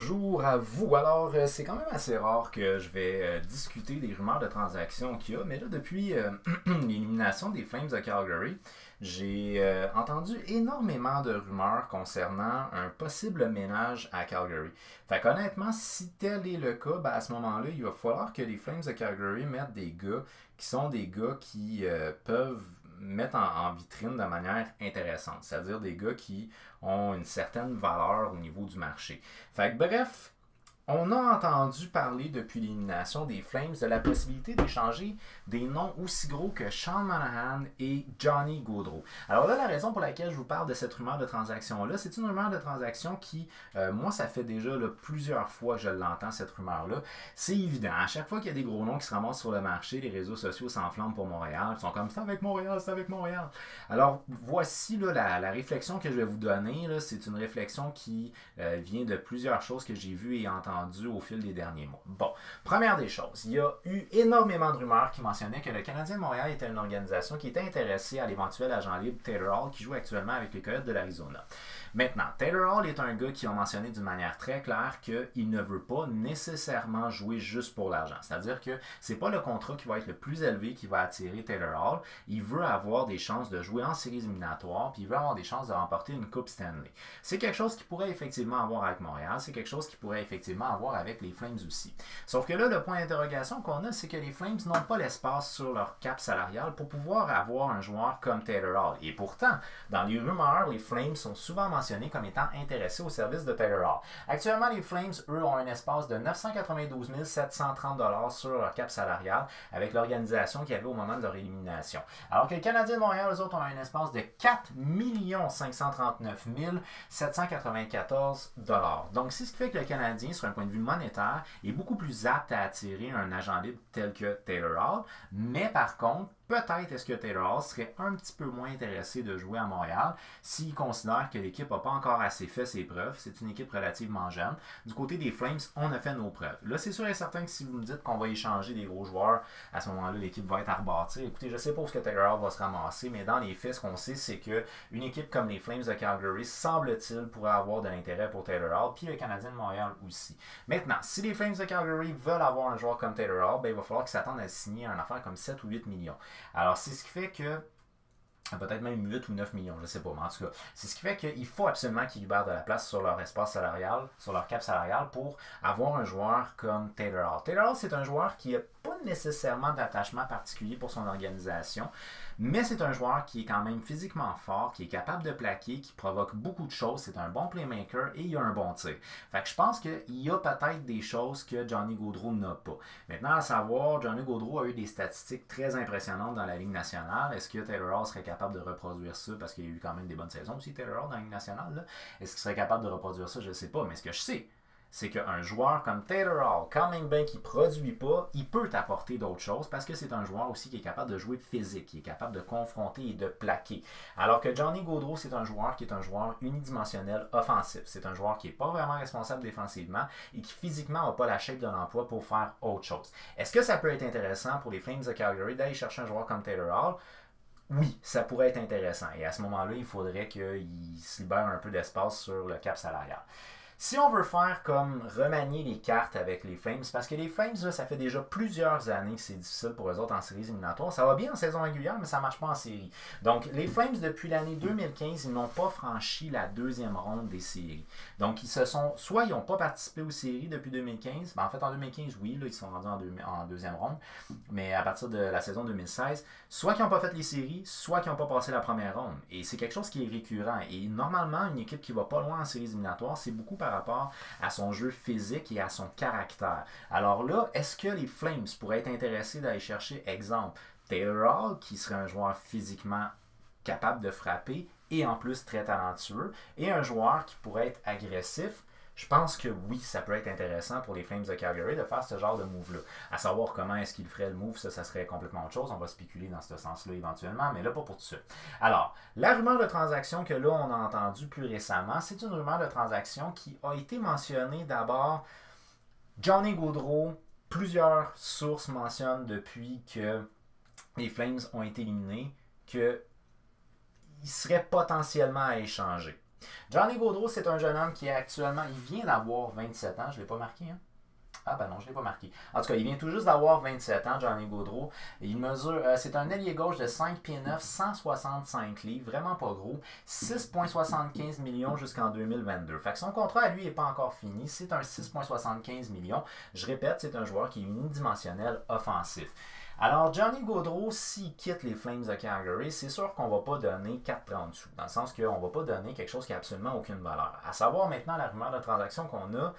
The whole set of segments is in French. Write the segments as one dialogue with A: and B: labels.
A: Bonjour à vous. Alors, c'est quand même assez rare que je vais discuter des rumeurs de transactions qu'il y a, mais là, depuis l'élimination des Flames de Calgary, j'ai entendu énormément de rumeurs concernant un possible ménage à Calgary. Fait qu'honnêtement, si tel est le cas, ben à ce moment-là, il va falloir que les Flames de Calgary mettent des gars qui sont des gars qui peuvent mettre en vitrine de manière intéressante, c'est-à-dire des gars qui ont une certaine valeur au niveau du marché. Fait que bref, on a entendu parler depuis l'élimination des Flames de la possibilité d'échanger des noms aussi gros que Sean Monahan et Johnny Gaudreau. Alors là, la raison pour laquelle je vous parle de cette rumeur de transaction-là, c'est une rumeur de transaction qui, moi, ça fait déjà là, plusieurs fois que je l'entends, cette rumeur-là. C'est évident, à chaque fois qu'il y a des gros noms qui se ramassent sur le marché, les réseaux sociaux s'enflamment pour Montréal, ils sont comme « c'est avec Montréal, c'est avec Montréal ». Alors, voici là, la réflexion que je vais vous donner. C'est une réflexion qui vient de plusieurs choses que j'ai vues et entendues au fil des derniers mois. Bon, première des choses, il y a eu énormément de rumeurs qui mentionnaient que le Canadien de Montréal était une organisation qui était intéressée à l'éventuel agent libre Taylor Hall qui joue actuellement avec les Coyotes de l'Arizona. Maintenant, Taylor Hall est un gars qui a mentionné d'une manière très claire qu'il ne veut pas nécessairement jouer juste pour l'argent. C'est-à-dire que c'est pas le contrat qui va être le plus élevé qui va attirer Taylor Hall. Il veut avoir des chances de jouer en séries éliminatoires, puis il veut avoir des chances de remporter une Coupe Stanley. C'est quelque chose qu'il pourrait effectivement avoir avec Montréal, c'est quelque chose qu'il pourrait effectivement avoir avec les Flames aussi. Sauf que là, le point d'interrogation qu'on a, c'est que les Flames n'ont pas l'espace sur leur cap salarial pour pouvoir avoir un joueur comme Taylor Hall. Et pourtant, dans les rumeurs, les Flames sont souvent mentionnés comme étant intéressés au service de Taylor Hall. Actuellement, les Flames, eux, ont un espace de 992 730 $ sur leur cap salarial avec l'organisation qu'il y avait au moment de leur élimination. Alors que les Canadiens de Montréal, eux autres, ont un espace de 4 539 794 $. Donc, c'est ce qui fait que le Canadien, sur un point de vue monétaire, est beaucoup plus apte à attirer un agent libre tel que Taylor Hall. Mais par contre, peut-être est-ce que Taylor Hall serait un petit peu moins intéressé de jouer à Montréal s'il considère que l'équipe n'a pas encore assez fait ses preuves. C'est une équipe relativement jeune. Du côté des Flames, on a fait nos preuves. Là, c'est sûr et certain que si vous me dites qu'on va échanger des gros joueurs, à ce moment-là, l'équipe va être à rebâtir. Écoutez, je ne sais pas où ce que Taylor Hall va se ramasser, mais dans les faits, ce qu'on sait, c'est qu'une équipe comme les Flames de Calgary, semble-t-il, pourrait avoir de l'intérêt pour Taylor Hall, puis le Canadien de Montréal aussi. Maintenant, si les Flames de Calgary veulent avoir un joueur comme Taylor Hall, ben, il va falloir qu'ils s'attendent à signer une affaire comme 7 ou 8 millions. Alors, c'est ce qui fait que peut-être même 8 ou 9 millions, je ne sais pas, mais en tout cas, c'est ce qui fait qu'il faut absolument qu'ils libèrent de la place sur leur espace salarial, sur leur cap salarial pour avoir un joueur comme Taylor Hall. Taylor Hall, c'est un joueur qui n'a pas nécessairement d'attachement particulier pour son organisation, mais c'est un joueur qui est quand même physiquement fort, qui est capable de plaquer, qui provoque beaucoup de choses, c'est un bon playmaker et il a un bon tir. Fait que je pense qu'il y a peut-être des choses que Johnny Gaudreau n'a pas. Maintenant, à savoir, Johnny Gaudreau a eu des statistiques très impressionnantes dans la Ligue nationale. Est-ce que Taylor Hall serait capable de reproduire ça, parce qu'il y a eu quand même des bonnes saisons aussi, Taylor Hall dans la Ligue nationale? Est-ce qu'il serait capable de reproduire ça? Je ne sais pas, mais ce que je sais, c'est qu'un joueur comme Taylor Hall, quand même bien qu'il ne produit pas, il peut t'apporter d'autres choses parce que c'est un joueur aussi qui est capable de jouer physique, qui est capable de confronter et de plaquer. Alors que Johnny Gaudreau, c'est un joueur qui est un joueur unidimensionnel offensif. C'est un joueur qui n'est pas vraiment responsable défensivement et qui physiquement n'a pas la shape de l'emploi pour faire autre chose. Est-ce que ça peut être intéressant pour les Flames de Calgary d'aller chercher un joueur comme Taylor Hall? Oui, ça pourrait être intéressant. Et à ce moment-là, il faudrait qu'il se libère un peu d'espace sur le cap salarial. Si on veut faire comme remanier les cartes avec les Flames, parce que les Flames, là, ça fait déjà plusieurs années que c'est difficile pour eux autres en séries éliminatoires. Ça va bien en saison régulière, mais ça ne marche pas en série. Donc, les Flames, depuis l'année 2015, ils n'ont pas franchi la deuxième ronde des séries. Donc, soit ils n'ont pas participé aux séries depuis 2015. Ben, en fait, en 2015, oui, là, ils sont rendus en deuxième ronde. Mais à partir de la saison 2016, soit qu'ils n'ont pas fait les séries, soit qu'ils n'ont pas passé la première ronde. Et c'est quelque chose qui est récurrent. Et normalement, une équipe qui ne va pas loin en séries éliminatoires, c'est beaucoup par rapport à son jeu physique et à son caractère. Alors là, est-ce que les Flames pourraient être intéressés d'aller chercher, exemple, Taylor Hall, qui serait un joueur physiquement capable de frapper et en plus très talentueux, et un joueur qui pourrait être agressif? Je pense que oui, ça peut être intéressant pour les Flames de Calgary de faire ce genre de move-là. À savoir comment est-ce qu'ils feraient le move, ça serait complètement autre chose. On va spéculer dans ce sens-là éventuellement, mais là, pas pour tout de suite. Alors, la rumeur de transaction que là, on a entendue plus récemment, c'est une rumeur de transaction qui a été mentionnée d'abord. Johnny Gaudreau, plusieurs sources mentionnent depuis que les Flames ont été éliminés qu'il serait potentiellement à échanger. Johnny Gaudreau, c'est un jeune homme qui est actuellement, il vient d'avoir 27 ans, je ne l'ai pas marqué, hein? Ah ben non, je ne l'ai pas marqué. En tout cas, il vient tout juste d'avoir 27 ans, Johnny Gaudreau. Il mesure, c'est un ailier gauche de 5 pieds 9, 165 livres, vraiment pas gros, 6,75 millions jusqu'en 2022. Fait que son contrat à lui n'est pas encore fini, c'est un 6,75 millions. Je répète, c'est un joueur qui est unidimensionnel offensif. Alors, Johnny Gaudreau, s'il quitte les Flames de Calgary, c'est sûr qu'on ne va pas donner 4,30 sous, dans le sens qu'on ne va pas donner quelque chose qui n'a absolument aucune valeur. À savoir maintenant la rumeur de transaction qu'on a,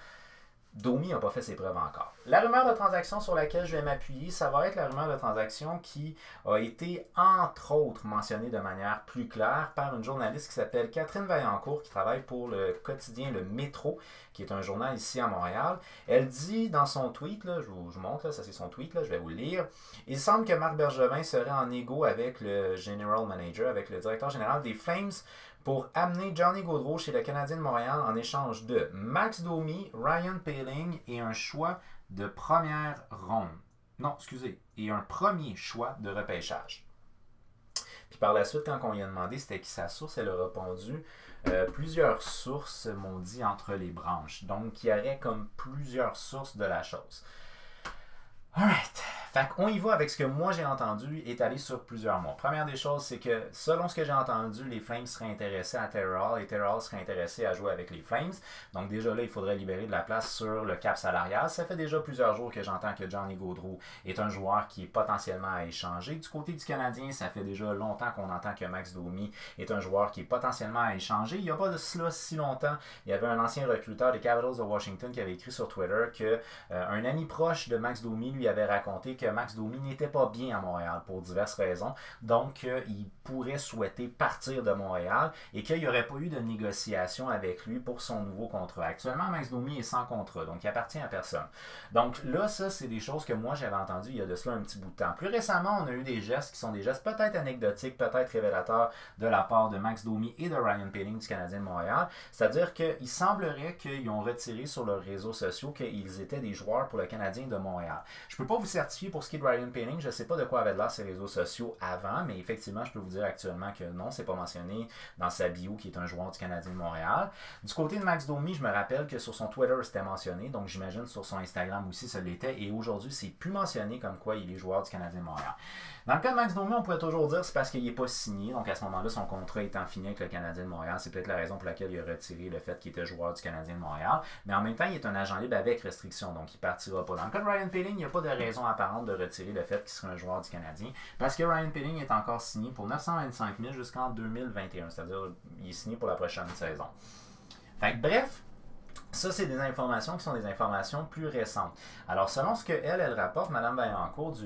A: Domi n'a pas fait ses preuves encore. La rumeur de transaction sur laquelle je vais m'appuyer, ça va être la rumeur de transaction qui a été, entre autres, mentionnée de manière plus claire par une journaliste qui s'appelle Catherine Vaillancourt, qui travaille pour le quotidien Le Métro, qui est un journal ici à Montréal. Elle dit dans son tweet, là, je vous montre, là, ça c'est son tweet, là, je vais vous le lire. Il semble que Marc Bergevin serait en égo avec le general manager, avec le directeur général des Flames, pour amener Johnny Gaudreau chez le Canadien de Montréal en échange de Max Domi, Ryan Poehling et un choix de première ronde. Non, excusez, et un premier choix de repêchage. Puis par la suite, quand on lui a demandé c'était qui sa source, elle a répondu plusieurs sources m'ont dit entre les branches. Donc, il y aurait comme plusieurs sources de la chose. Alright. Fait qu'on y va avec ce que moi j'ai entendu étalé sur plusieurs mois. Première des choses, c'est que selon ce que j'ai entendu, les Flames seraient intéressés à Taylor Hall et Taylor Hall serait intéressé à jouer avec les Flames. Donc déjà là, il faudrait libérer de la place sur le cap salarial. Ça fait déjà plusieurs jours que j'entends que Johnny Gaudreau est un joueur qui est potentiellement à échanger. Du côté du Canadien, ça fait déjà longtemps qu'on entend que Max Domi est un joueur qui est potentiellement à échanger. Il n'y a pas de cela si longtemps. Il y avait un ancien recruteur des Capitals de Washington qui avait écrit sur Twitter que un ami proche de Max Domi lui avait raconté que Max Domi n'était pas bien à Montréal pour diverses raisons. Donc, il pourrait souhaiter partir de Montréal et qu'il n'y aurait pas eu de négociation avec lui pour son nouveau contrat. Actuellement, Max Domi est sans contrat, donc il appartient à personne. Donc là, ça, c'est des choses que moi, j'avais entendues il y a de cela un petit bout de temps. Plus récemment, on a eu des gestes qui sont des gestes peut-être anecdotiques, peut-être révélateurs de la part de Max Domi et de Ryan Poehling du Canadien de Montréal. C'est-à-dire qu'il semblerait qu'ils ont retiré sur leurs réseaux sociaux qu'ils étaient des joueurs pour le Canadien de Montréal. Je ne peux pas vous certifier pour ce qui est de Ryan Poehling, je ne sais pas de quoi avaient l'air ses réseaux sociaux avant, mais effectivement, je peux vous dire actuellement que non, c'est pas mentionné dans sa bio qui est un joueur du Canadien de Montréal. Du côté de Max Domi, je me rappelle que sur son Twitter, c'était mentionné, donc j'imagine sur son Instagram aussi, ça l'était, et aujourd'hui, c'est plus mentionné comme quoi il est joueur du Canadien de Montréal. Dans le cas de Max Domi, on pourrait toujours dire que c'est parce qu'il n'est pas signé, donc à ce moment-là, son contrat étant fini avec le Canadien de Montréal, c'est peut-être la raison pour laquelle il a retiré le fait qu'il était joueur du Canadien de Montréal, mais en même temps, il est un agent libre avec restriction, donc il ne partira pas. Dans le cas de Ryan Poehling, il n'y a pas de raison apparente de retirer le fait qu'il serait un joueur du Canadien, parce que Ryan Poehling est encore signé pour 925 000 jusqu'en 2021, c'est-à-dire il est signé pour la prochaine saison. Fait que, bref, ça, c'est des informations qui sont des informations plus récentes. Alors, selon ce qu'elle rapporte, Mme Vaillancourt du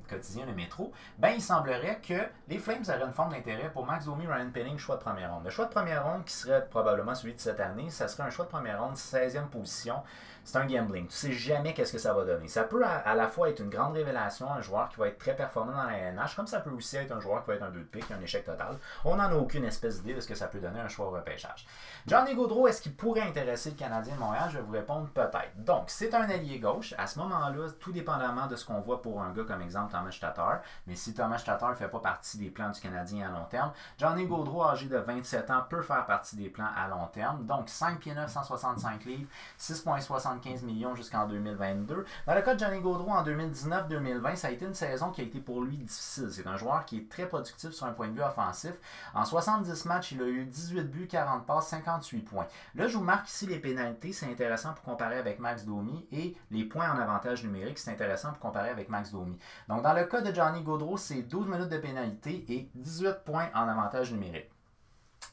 A: quotidien Le Métro, ben, il semblerait que les Flames auraient une forme d'intérêt pour Max Domi, Ryan Poehling, choix de première ronde. Le choix de première ronde, qui serait probablement celui de cette année, ça serait un choix de première ronde, 16e position. C'est un gambling. Tu sais jamais qu'est-ce que ça va donner. Ça peut à la fois être une grande révélation, un joueur qui va être très performant dans la NH, comme ça peut aussi être un joueur qui va être un 2 de pique, un échec total. On n'en a aucune espèce d'idée de ce que ça peut donner un choix au repêchage. Johnny Gaudreau, est-ce qu'il pourrait intéresser le Canadien de Montréal? Je vais vous répondre peut-être. Donc, c'est un allié gauche. À ce moment-là, tout dépendamment de ce qu'on voit pour un gars comme exemple Thomas Tatar, mais si Thomas Tatar ne fait pas partie des plans du Canadien à long terme, Johnny Gaudreau, âgé de 27 ans, peut faire partie des plans à long terme. Donc, 5 pieds 9, 165 livres, 6,75 millions jusqu'en 2022. Dans le cas de Johnny Gaudreau, en 2019-2020, ça a été une saison qui a été pour lui difficile. C'est un joueur qui est très productif sur un point de vue offensif. En 70 matchs, il a eu 18 buts, 40 passes, 58 points. Là, je vous marque ici les pénalités. C'est intéressant pour comparer avec Max Domi. Et les points en avantage numérique, c'est intéressant pour comparer avec Max Domi. Donc, dans le cas de Johnny Gaudreau, c'est 12 minutes de pénalité et 18 points en avantage numérique.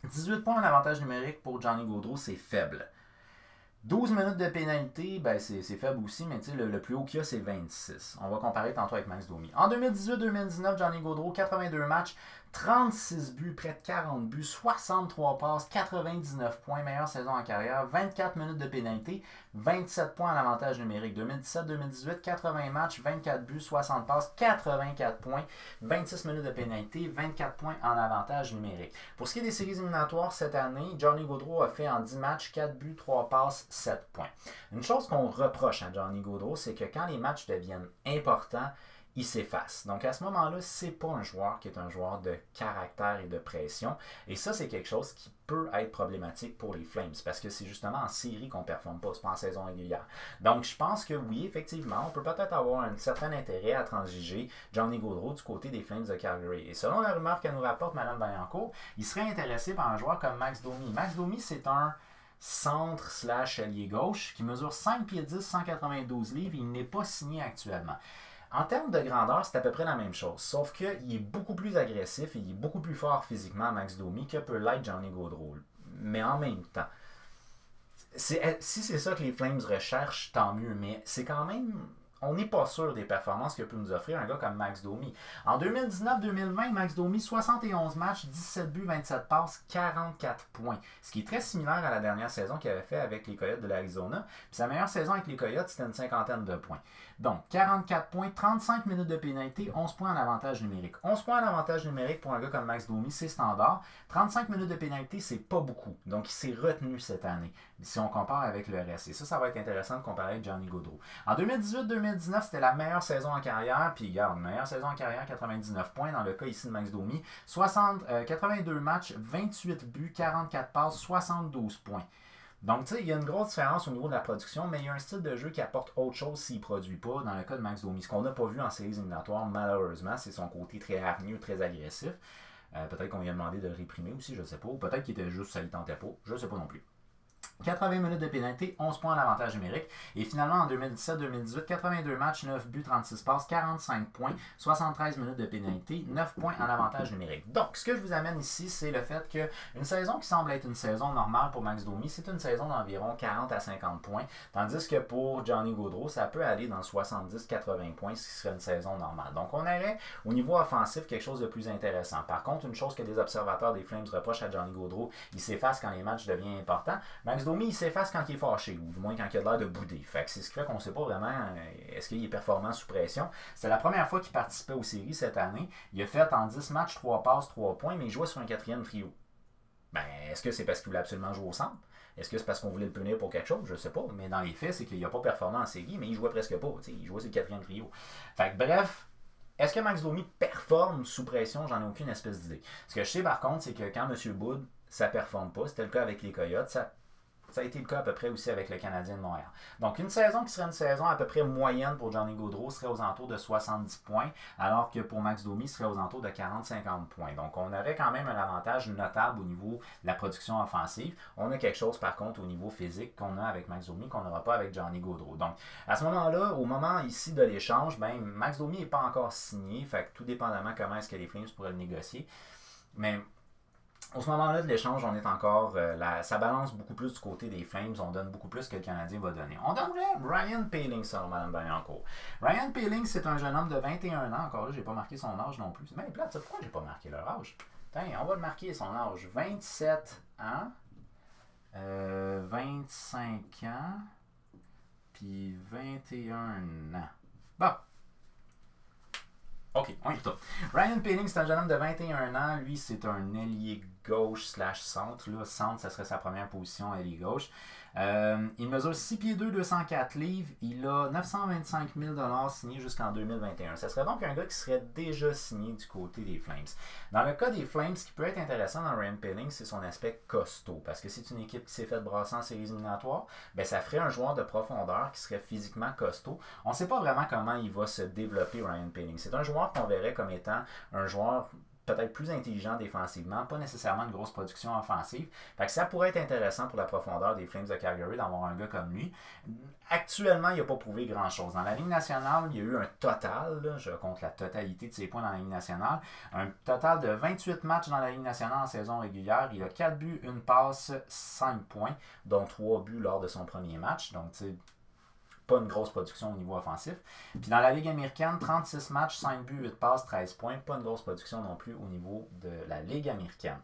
A: 18 points en avantage numérique pour Johnny Gaudreau, c'est faible. 12 minutes de pénalité, ben c'est faible aussi, mais le plus haut qu'il y a, c'est 26. On va comparer tantôt avec Max Domi. En 2018-2019, Johnny Gaudreau, 82 matchs, 36 buts, près de 40 buts, 63 passes, 99 points, meilleure saison en carrière, 24 minutes de pénalité, 27 points en avantage numérique. 2017-2018, 80 matchs, 24 buts, 60 passes, 84 points, 26 minutes de pénalité, 24 points en avantage numérique. Pour ce qui est des séries éliminatoires cette année, Johnny Gaudreau a fait en 10 matchs, 4 buts, 3 passes, 7 points. Une chose qu'on reproche à Johnny Gaudreau, c'est que quand les matchs deviennent importants, il s'efface. Donc à ce moment-là, c'est pas un joueur qui est un joueur de caractère et de pression. Et ça, c'est quelque chose qui peut être problématique pour les Flames parce que c'est justement en série qu'on ne performe pas, c'est pas en saison régulière. Donc je pense que oui, effectivement, on peut peut-être avoir un certain intérêt à transiger Johnny Gaudreau du côté des Flames de Calgary. Et selon la rumeur qu'elle nous rapporte Mme Vaillancourt, il serait intéressé par un joueur comme Max Domi. Max Domi, c'est un centre/ailier gauche qui mesure 5 pieds 10, 192 livres et il n'est pas signé actuellement. En termes de grandeur, c'est à peu près la même chose, sauf qu'il est beaucoup plus agressif et il est beaucoup plus fort physiquement, Max Domi, que peut l'être Johnny Gaudreau. Mais en même temps, si c'est ça que les Flames recherchent, tant mieux, mais c'est quand même... On n'est pas sûr des performances que peut nous offrir un gars comme Max Domi. En 2019-2020, Max Domi, 71 matchs, 17 buts, 27 passes, 44 points. Ce qui est très similaire à la dernière saison qu'il avait fait avec les Coyotes de l'Arizona. Puis sa meilleure saison avec les Coyotes, c'était une cinquantaine de points. Donc, 44 points, 35 minutes de pénalité, 11 points en avantage numérique. 11 points en avantage numérique pour un gars comme Max Domi, c'est standard. 35 minutes de pénalité, c'est pas beaucoup. Donc, il s'est retenu cette année, si on compare avec le reste. Et ça va être intéressant de comparer avec Johnny Gaudreau. En 2018-2019, c'était la meilleure saison en carrière. Puis, regarde, meilleure saison en carrière, 99 points. Dans le cas ici de Max Domi, 82 matchs, 28 buts, 44 passes, 72 points. Donc, tu sais, il y a une grosse différence au niveau de la production, mais il y a un style de jeu qui apporte autre chose s'il ne produit pas. Dans le cas de Max Domi, ce qu'on n'a pas vu en séries éliminatoires, malheureusement, c'est son côté très hargneux, très agressif. Peut-être qu'on lui a demandé de le réprimer aussi, je ne sais pas. Ou peut-être qu'il était juste, ça ne le tentait pas. Je ne sais pas non plus. 80 minutes de pénalité, 11 points en avantage numérique. Et finalement, en 2017-2018, 82 matchs, 9 buts, 36 passes, 45 points, 73 minutes de pénalité, 9 points en avantage numérique. Donc, ce que je vous amène ici, c'est le fait qu'une saison qui semble être une saison normale pour Max Domi, c'est une saison d'environ 40 à 50 points. Tandis que pour Johnny Gaudreau, ça peut aller dans 70-80 points, ce qui serait une saison normale. Donc, on aurait au niveau offensif quelque chose de plus intéressant. Par contre, une chose que des observateurs des Flames reprochent à Johnny Gaudreau, il s'efface quand les matchs deviennent importants. Max Domi, il s'efface quand il est fâché, ou du moins quand il a l'air de bouder. Fait que c'est ce qui fait qu'on ne sait pas vraiment est-ce qu'il est performant sous pression. C'est la première fois qu'il participait aux séries cette année. Il a fait en 10 matchs 3 passes, 3 points, mais il jouait sur un quatrième trio. Ben, est-ce que c'est parce qu'il voulait absolument jouer au centre? Est-ce que c'est parce qu'on voulait le punir pour quelque chose? Je ne sais pas. Mais dans les faits, c'est qu'il n'a pas performé en série, mais il jouait presque pas. T'sais, il jouait sur le quatrième trio. Fait que bref, est-ce que Max Domi performe sous pression? J'en ai aucune espèce d'idée. Ce que je sais par contre, c'est que quand M. Boud, ça ne performe pas. C'était le cas avec les Coyotes. Ça a été le cas à peu près aussi avec le Canadien de Montréal. Donc, une saison qui serait une saison à peu près moyenne pour Johnny Gaudreau serait aux alentours de 70 points, alors que pour Max Domi, serait aux alentours de 40-50 points. Donc, on aurait quand même un avantage notable au niveau de la production offensive. On a quelque chose, par contre, au niveau physique qu'on a avec Max Domi, qu'on n'aura pas avec Johnny Gaudreau. Donc, à ce moment-là, au moment ici de l'échange, ben, Max Domi n'est pas encore signé, fait que tout dépendamment comment est-ce que les Flames pourraient le négocier. Mais au ce moment-là de l'échange, on est encore. Ça balance beaucoup plus du côté des Flames. On donne beaucoup plus que le Canadien va donner. On donnerait Ryan Poehling selon Mme Vaillancourt. Ryan Poehling, c'est un jeune homme de 21 ans. Encore là, j'ai pas marqué son âge non plus. C'est même plate, ça. Pourquoi j'ai pas marqué leur âge? Tiens, on va le marquer son âge. 27 ans. 25 ans. Puis 21 ans. Bon. OK, on y retourne. Ryan Poehling, c'est un jeune homme de 21 ans. Lui, c'est un ailier gauche/centre. Là, centre, ça serait sa première position, ailier gauche. Il mesure 6 pieds 2, 204 livres. Il a 925 000 $ signé jusqu'en 2021. Ce serait donc un gars qui serait déjà signé du côté des Flames. Dans le cas des Flames, ce qui peut être intéressant dans Ryan Poehling, c'est son aspect costaud. Parce que c'est une équipe qui s'est faite brasser en séries éliminatoires. Ben, ça ferait un joueur de profondeur qui serait physiquement costaud. On ne sait pas vraiment comment il va se développer, Ryan Poehling. C'est un joueur qu'on verrait comme étant un joueur peut-être plus intelligent défensivement, pas nécessairement une grosse production offensive. Fait que ça pourrait être intéressant pour la profondeur des Flames de Calgary d'avoir un gars comme lui. Actuellement, il n'a pas prouvé grand-chose. Dans la Ligue nationale, il y a eu un total, là, je compte la totalité de ses points dans la Ligue nationale, un total de 28 matchs dans la Ligue nationale en saison régulière. Il a 4 buts, 1 passe, 5 points, dont 3 buts lors de son premier match. Donc, tu sais, pas une grosse production au niveau offensif. Puis dans la Ligue américaine, 36 matchs, 5 buts, 8 passes, 13 points. Pas une grosse production non plus au niveau de la Ligue américaine.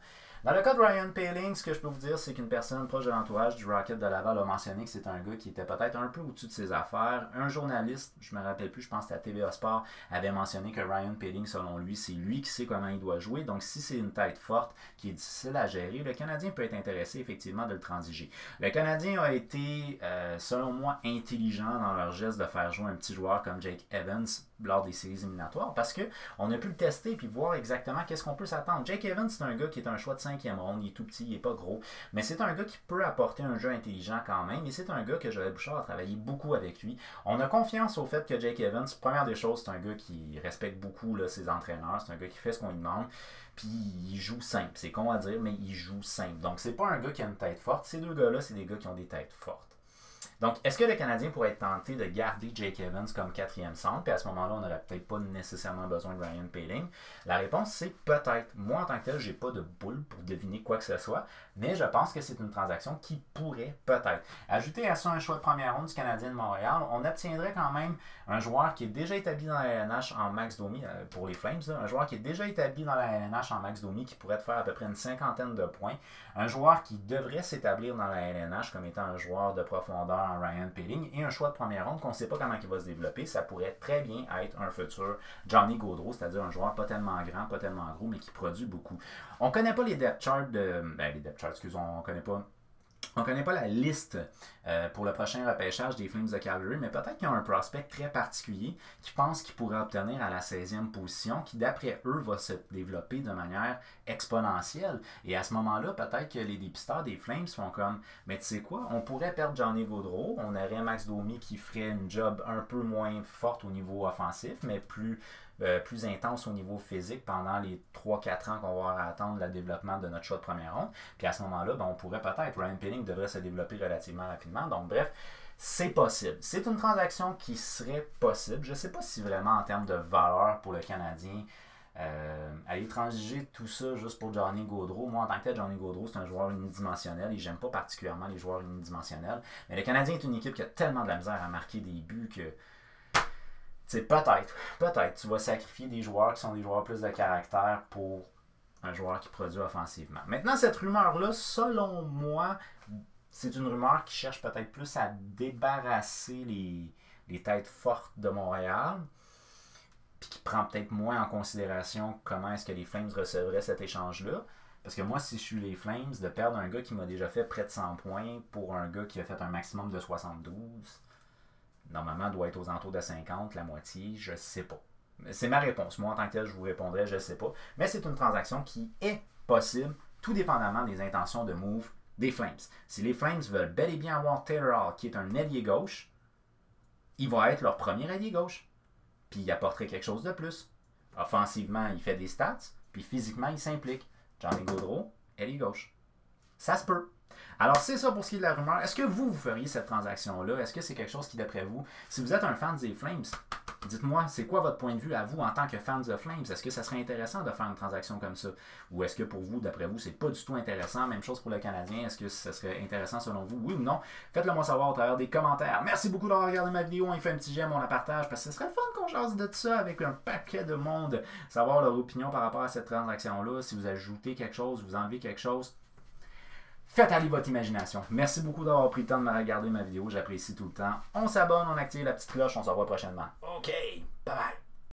A: Dans le cas de Ryan Poehling, ce que je peux vous dire, c'est qu'une personne proche de l'entourage du Rocket de Laval a mentionné que c'est un gars qui était peut-être un peu au-dessus de ses affaires. Un journaliste, je me rappelle plus, je pense que c'était à TVA Sport, avait mentionné que Ryan Poehling, selon lui, c'est lui qui sait comment il doit jouer. Donc si c'est une tête forte qui est difficile à gérer, le Canadien peut être intéressé effectivement de le transiger. Le Canadien a été, selon moi, intelligent dans leur geste de faire jouer un petit joueur comme Jake Evans lors des séries éliminatoires parce qu'on a pu le tester et voir exactement qu'est-ce qu'on peut s'attendre. Jake Evans, c'est un gars qui est un choix de 5e ronde, il est tout petit, il n'est pas gros, mais c'est un gars qui peut apporter un jeu intelligent quand même et c'est un gars que Joël Bouchard a travaillé beaucoup avec lui. On a confiance au fait que Jake Evans, première des choses, c'est un gars qui respecte beaucoup là, ses entraîneurs, c'est un gars qui fait ce qu'on lui demande, puis il joue simple. C'est con à dire, mais il joue simple. Donc c'est pas un gars qui a une tête forte, ces deux gars-là, c'est des gars qui ont des têtes fortes. Donc, est-ce que le Canadien pourrait être tenté de garder Jake Evans comme 4e centre, puis à ce moment-là, on n'aurait peut-être pas nécessairement besoin de Ryan Poehling? La réponse, c'est peut-être. Moi, en tant que tel, j'ai pas de boule pour deviner quoi que ce soit, mais je pense que c'est une transaction qui pourrait peut-être. Ajouter à ça un choix de première ronde du Canadien de Montréal, on obtiendrait quand même un joueur qui est déjà établi dans la LNH en Max Domi, pour les Flames, là, un joueur qui est déjà établi dans la LNH en Max Domi, qui pourrait te faire à peu près une 50aine de points, un joueur qui devrait s'établir dans la LNH comme étant un joueur de profondeur en Ryan Poehling et un choix de première ronde qu'on ne sait pas comment il va se développer. Ça pourrait très bien être un futur Johnny Gaudreau, c'est-à-dire un joueur pas tellement grand, pas tellement gros, mais qui produit beaucoup. On ne connaît pas les depth charts les depth charts, excusez, on ne connaît pas la liste pour le prochain repêchage des Flames de Calgary, mais peut-être qu'il y a un prospect très particulier qui pense qu'il pourrait obtenir à la 16e position, qui d'après eux va se développer de manière exponentielle. Et à ce moment-là, peut-être que les dépisteurs des Flames font comme, mais tu sais quoi, on pourrait perdre Johnny Gaudreau, on aurait Max Domi qui ferait une job un peu moins forte au niveau offensif, mais plus intense au niveau physique pendant les 3-4 ans qu'on va attendre le développement de notre choix de première ronde. Puis à ce moment-là, on pourrait peut-être, Ryan Poehling devrait se développer relativement rapidement. Donc bref, c'est possible. C'est une transaction qui serait possible. Je ne sais pas si vraiment en termes de valeur pour le Canadien, aller transiger tout ça juste pour Johnny Gaudreau. Moi, en tant que tel, Johnny Gaudreau, c'est un joueur unidimensionnel et j'aime pas particulièrement les joueurs unidimensionnels. Mais le Canadien est une équipe qui a tellement de la misère à marquer des buts que peut-être, tu vas sacrifier des joueurs qui sont des joueurs plus de caractère pour un joueur qui produit offensivement. Maintenant, cette rumeur-là, selon moi, c'est une rumeur qui cherche peut-être plus à débarrasser les têtes fortes de Montréal, puis qui prend peut-être moins en considération comment est-ce que les Flames recevraient cet échange-là. Parce que moi, si je suis les Flames, de perdre un gars qui m'a déjà fait près de 100 points pour un gars qui a fait un maximum de 72... normalement, doit être aux alentours de 50, la moitié, je sais pas. C'est ma réponse. Moi, en tant que tel, je vous répondrai, je sais pas. Mais c'est une transaction qui est possible, tout dépendamment des intentions de move des Flames. Si les Flames veulent bel et bien avoir Taylor Hall, qui est un ailier gauche, il va être leur premier ailier gauche. Puis il apporterait quelque chose de plus. Offensivement, il fait des stats, puis physiquement, il s'implique. Johnny Gaudreau, ailier gauche. Ça se peut. Alors, c'est ça pour ce qui est de la rumeur. Est-ce que vous feriez cette transaction-là? Est-ce que c'est quelque chose qui, d'après vous, si vous êtes un fan des Flames, dites-moi, c'est quoi votre point de vue à vous en tant que fan des Flames? Est-ce que ça serait intéressant de faire une transaction comme ça? Ou est-ce que pour vous, d'après vous, c'est pas du tout intéressant? Même chose pour le Canadien. Est-ce que ça serait intéressant selon vous? Oui ou non? Faites-le moi savoir au travers des commentaires. Merci beaucoup d'avoir regardé ma vidéo. On fait un petit j'aime, on la partage parce que ce serait le fun qu'on jase de ça avec un paquet de monde. Savoir leur opinion par rapport à cette transaction-là. Si vous ajoutez quelque chose, vous enlevez quelque chose. Faites aller votre imagination. Merci beaucoup d'avoir pris le temps de me regarder ma vidéo. J'apprécie tout le temps. On s'abonne, on active la petite cloche. On se revoit prochainement. OK. Bye bye.